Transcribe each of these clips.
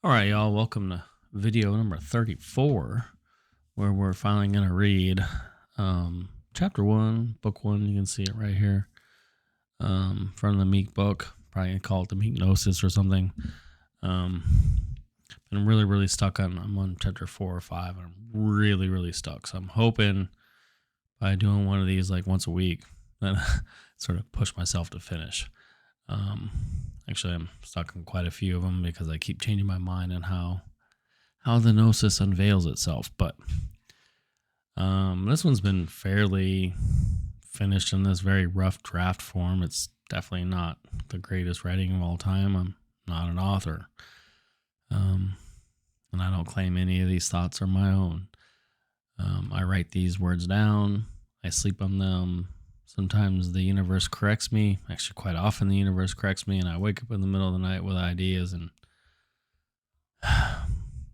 All right, y'all. Welcome to video number 34, where we're finally going to read chapter 1, book 1. You can see it right here from the Meek book. Probably gonna call it the Meek Gnosis or something. Um, I'm really stuck on. I'm on chapter 4 or 5, and I'm really stuck. So I'm hoping by doing one of these like once a week, that I sort of push myself to finish. Actually, I'm stuck on quite a few of them because I keep changing my mind on how the gnosis unveils itself. But this one's been fairly finished in this very rough draft form. It's definitely not the greatest writing of all time. I'm not an author, and I don't claim any of these thoughts are my own. I write these words down. I sleep on them. Sometimes the universe corrects me. Actually, quite often the universe corrects me, and I wake up in the middle of the night with ideas. And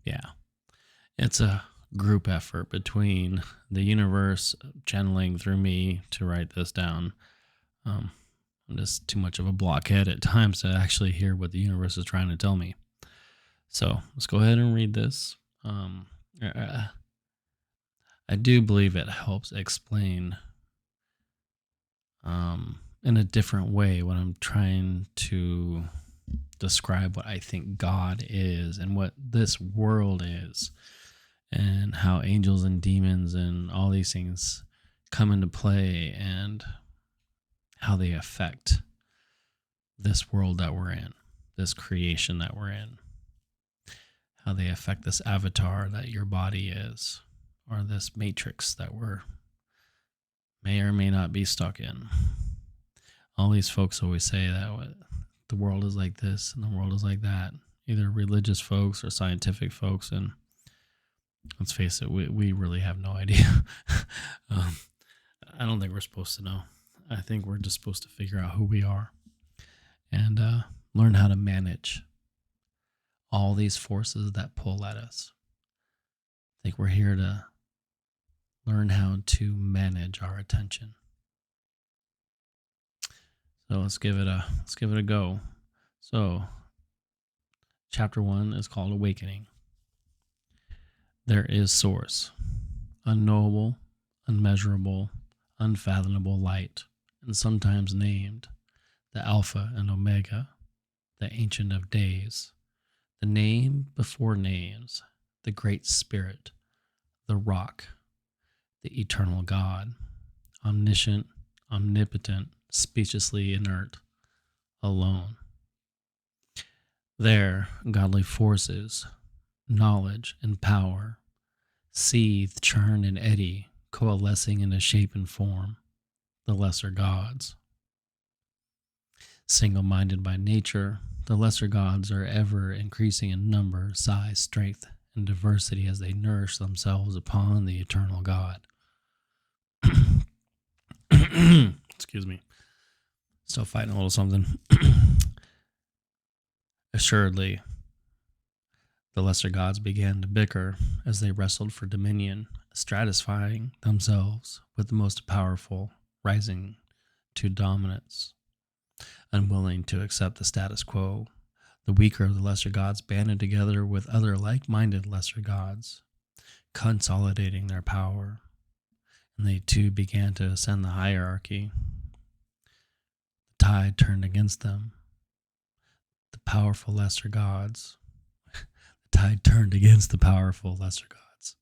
yeah, it's a group effort between the universe channeling through me to write this down. I'm just too much of a blockhead at times to actually hear what the universe is trying to tell me. So let's go ahead and read this. I do believe it helps explain in a different way what I'm trying to describe what I think God is and what this world is, and how angels and demons and all these things come into play, and how they affect this world that we're in, this creation that we're in, how they affect this avatar that your body is, or this matrix that we're may or may not be stuck in. All these folks always say that the world is like this and the world is like that, either religious folks or scientific folks. And let's face it, we really have no idea. I don't think we're supposed to know. I think we're just supposed to figure out who we are and learn how to manage all these forces that pull at us. I think we're here to learn how to manage our attention. So let's give it a go. So chapter 1 is called Awakening. There is source, unknowable, unmeasurable, unfathomable light, and sometimes named the Alpha and Omega, the Ancient of Days, the name before names, the Great Spirit, the Rock, the Eternal God, omniscient, omnipotent, speechlessly inert, alone. There, godly forces, knowledge and power, seethe, churn, and eddy, coalescing into shape and form, the lesser gods. Single-minded by nature, the lesser gods are ever increasing in number, size, strength, and diversity as they nourish themselves upon the eternal God. Excuse me. Still fighting a little something. Assuredly, the lesser gods began to bicker as they wrestled for dominion, stratifying themselves with the most powerful, rising to dominance. Unwilling to accept the status quo, the weaker of the lesser gods banded together with other like-minded lesser gods, consolidating their power, and they too began to ascend the hierarchy. The tide turned against them. The powerful lesser gods. The tide turned against the powerful lesser gods,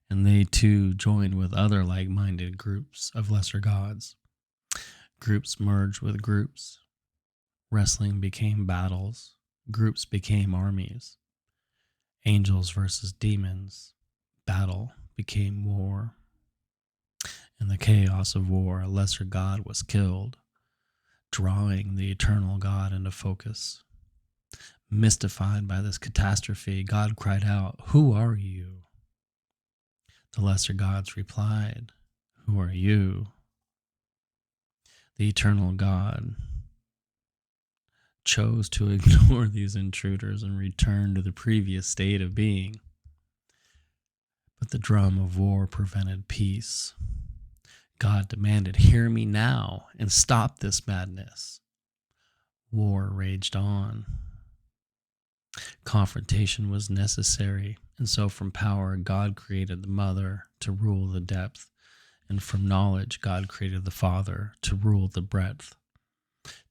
and they too joined with other like-minded groups of lesser gods. Groups merged with groups. Wrestling became battles. Groups became armies. Angels versus demons. Battle became war. In the chaos of war, a lesser god was killed, drawing the eternal God into focus. Mystified by this catastrophe, God cried out, "Who are you?" The lesser gods replied, "Who are you?" The eternal God chose to ignore these intruders and return to the previous state of being. But the drum of war prevented peace. God demanded, "Hear me now and stop this madness." War raged on. Confrontation was necessary, and so from power, God created the mother to rule the depth, and from knowledge, God created the Father to rule the breadth.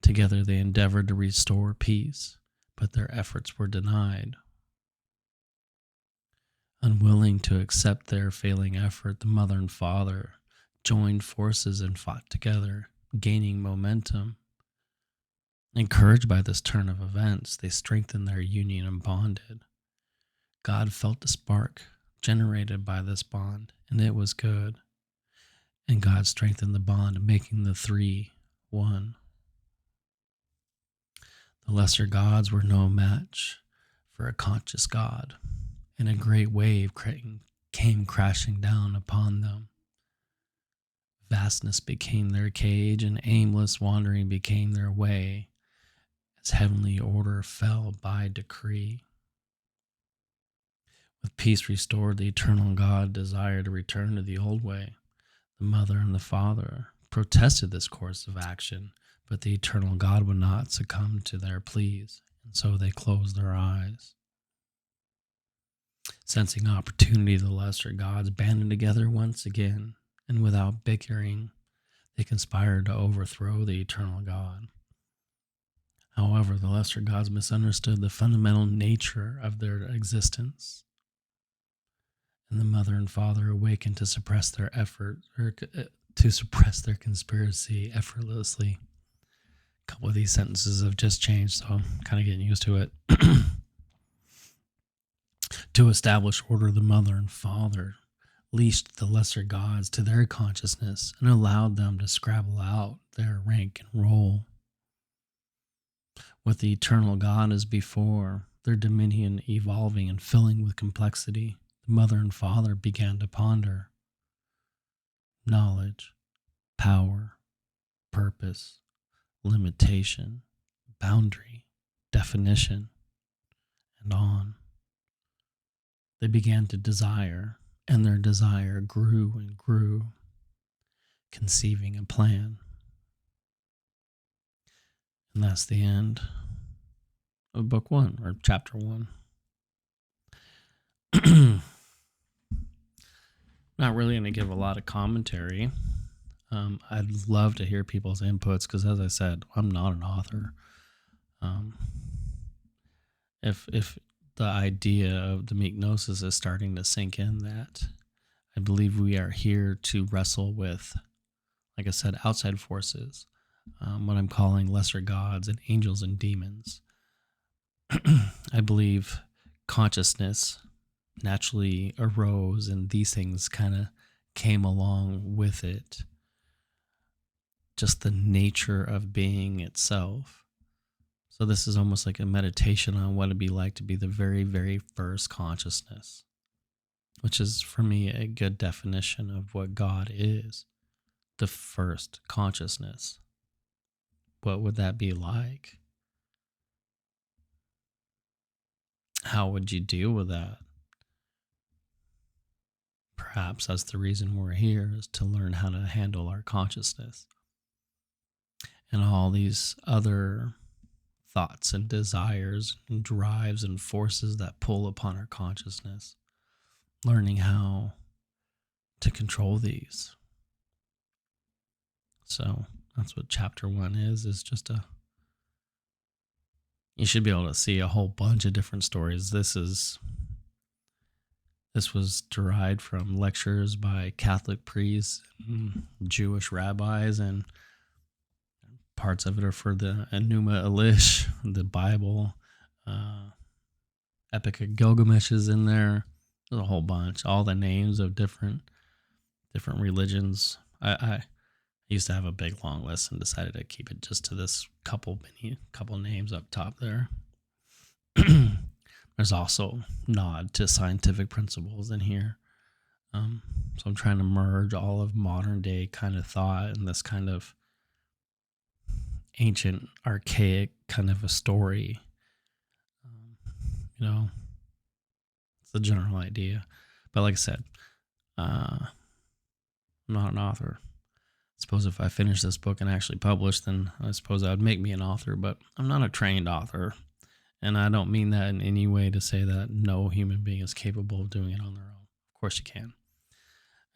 Together they endeavored to restore peace, but their efforts were denied. Unwilling to accept their failing effort, the mother and father joined forces and fought together, gaining momentum. Encouraged by this turn of events, they strengthened their union and bonded. God felt the spark generated by this bond, and it was good. And God strengthened the bond, making the three one. The lesser gods were no match for a conscious God, and a great wave came crashing down upon them. Vastness became their cage, and aimless wandering became their way, as heavenly order fell by decree. With peace restored, the eternal God desired to return to the old way. The mother and the father protested this course of action, but the eternal God would not succumb to their pleas, and so they closed their eyes. Sensing opportunity, the lesser gods banded together once again, and without bickering, they conspired to overthrow the eternal God. However, the lesser gods misunderstood the fundamental nature of their existence, and the mother and father awakened to suppress their effort, or to suppress their conspiracy effortlessly. A couple of these sentences have just changed, so I'm kind of getting used to it. To establish order, the mother and father leashed the lesser gods to their consciousness and allowed them to scrabble out their rank and role. With the eternal God as before, their dominion evolving and filling with complexity, the mother and father began to ponder knowledge, power, purpose, limitation, boundary, definition, and on. They began to desire, and their desire grew and grew, conceiving a plan. And that's the end of book 1, or chapter 1. Not really going to give a lot of commentary. I'd love to hear people's inputs because, as I said, I'm not an author. If the idea of the Meek Gnosis is starting to sink in, that I believe we are here to wrestle with, like I said, outside forces, what I'm calling lesser gods and angels and demons. I believe consciousness naturally arose, and these things kind of came along with it. Just the nature of being itself. So this is almost like a meditation on what it'd be like to be the very, very first consciousness, which is, for me, a good definition of what God is. The first consciousness. What would that be like? How would you deal with that? Perhaps that's the reason we're here, is to learn how to handle our consciousness and all these other thoughts and desires and drives and forces that pull upon our consciousness. Learning how to control these. So that's what chapter 1 is just you should be able to see a whole bunch of different stories. This was derived from lectures by Catholic priests, Jewish rabbis, and parts of it are for the Enuma Elish, the Bible. Epic of Gilgamesh is in there. There's a whole bunch. All the names of different religions. I used to have a big long list and decided to keep it just to this couple names up top there. There's also nod to scientific principles in here. So I'm trying to merge all of modern day kind of thought and this kind of ancient, archaic kind of a story. It's the general idea. But like I said, I'm not an author. I suppose if I finish this book and actually publish, then I suppose that would make me an author, but I'm not a trained author. And I don't mean that in any way to say that no human being is capable of doing it on their own. Of course you can.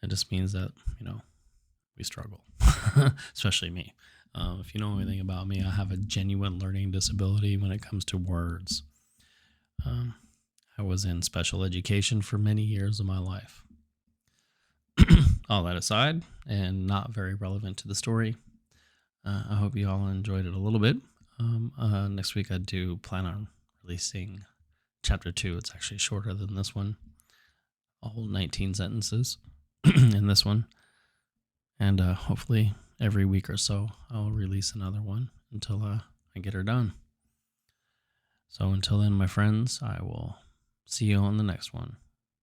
It just means that, we struggle, especially me. If you know anything about me, I have a genuine learning disability when it comes to words. Um, I was in special education for many years of my life. All that aside, and not very relevant to the story, I hope you all enjoyed it a little bit. Next week, I do plan on releasing chapter 2. It's actually shorter than this one, a whole 19 sentences in this one. And hopefully every week or so, I'll release another one until I get her done. So until then, my friends, I will see you on the next one.